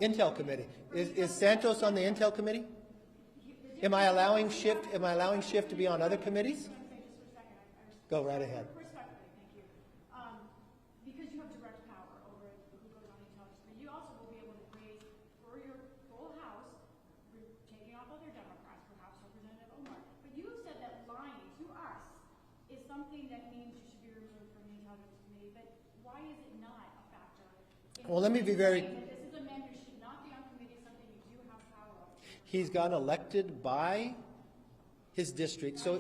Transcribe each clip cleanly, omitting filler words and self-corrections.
Intel committee. Is Santos on the Intel committee? Am I allowing Schiff to be on other committees? Go right ahead. Respectfully, thank you. Because you have direct power over who goes on the intelligence committee, you also will be able to raise for your full House, taking off other Democrats, perhaps Representative Omar. But you have said that lying to us is something that means you should be removed from the intelligence committee. But why is it not a factor? Well, let me be very. This is a man who should not be on committee, something you do have power over. He's got elected by his district, so.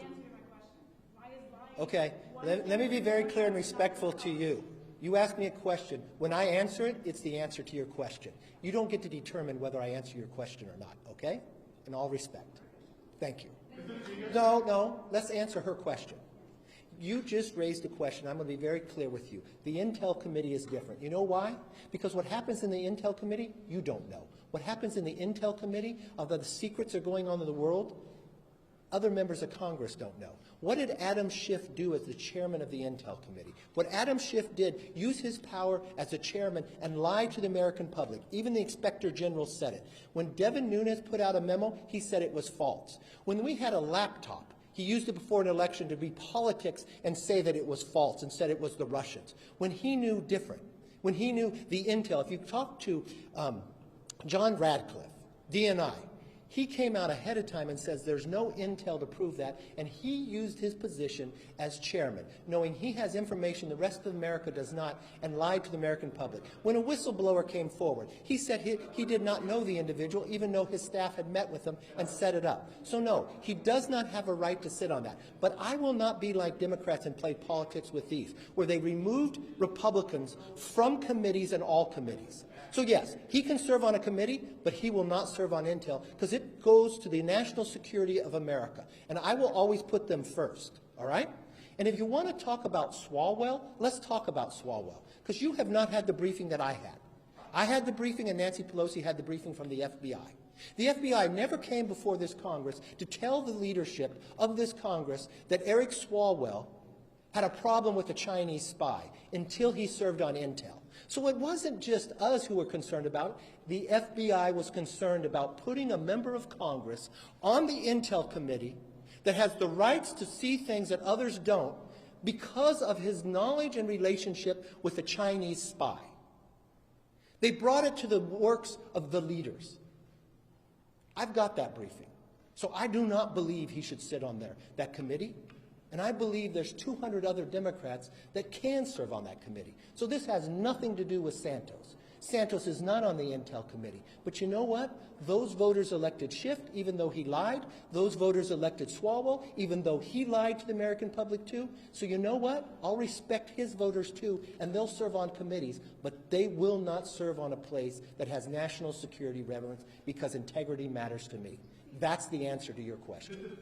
Okay, let me be very clear and respectful to you. You ask me a question. When I answer it, it's the answer to your question. You don't get to determine whether I answer your question or not, okay? In all respect. Thank you. No, let's answer her question. You just raised a question. I'm going to be very clear with you. The Intel Committee is different. You know why? Because what happens in the Intel Committee, you don't know. What happens in the Intel Committee, although the secrets are going on in the world, other members of Congress don't know. What did Adam Schiff do as the chairman of the Intel Committee? What Adam Schiff did, use his power as a chairman and lie to the American public. Even the Inspector General said it. When Devin Nunes put out a memo, he said it was false. When we had a laptop, he used it before an election to be politics and say that it was false and said it was the Russians. When he knew different, when he knew the Intel, if you talk to John Radcliffe, DNI, he came out ahead of time and says there's no intel to prove that, and he used his position as chairman, knowing he has information the rest of America does not, and lied to the American public. When a whistleblower came forward, he said he did not know the individual, even though his staff had met with him and set it up. So no, he does not have a right to sit on that. But I will not be like Democrats and play politics with these, where they removed Republicans from committees and all committees. So yes, he can serve on a committee, but he will not serve on Intel because it goes to the national security of America. And I will always put them first, all right? And if you want to talk about Swalwell, let's talk about Swalwell, because you have not had the briefing that I had. I had the briefing and Nancy Pelosi had the briefing from the FBI. The FBI never came before this Congress to tell the leadership of this Congress that Eric Swalwell had a problem with a Chinese spy until he served on Intel. So it wasn't just us who were concerned about it. The FBI was concerned about putting a member of Congress on the Intel Committee that has the rights to see things that others don't because of his knowledge and relationship with a Chinese spy. They brought it to the works of the leaders. I've got that briefing. So I do not believe he should sit on that committee. And I believe there's 200 other Democrats that can serve on that committee. So this has nothing to do with Santos. Santos is not on the Intel Committee. But you know what? Those voters elected Schiff, even though he lied. Those voters elected Swalwell, even though he lied to the American public too. So you know what? I'll respect his voters too, and they'll serve on committees, but they will not serve on a place that has national security relevance because integrity matters to me. That's the answer to your question.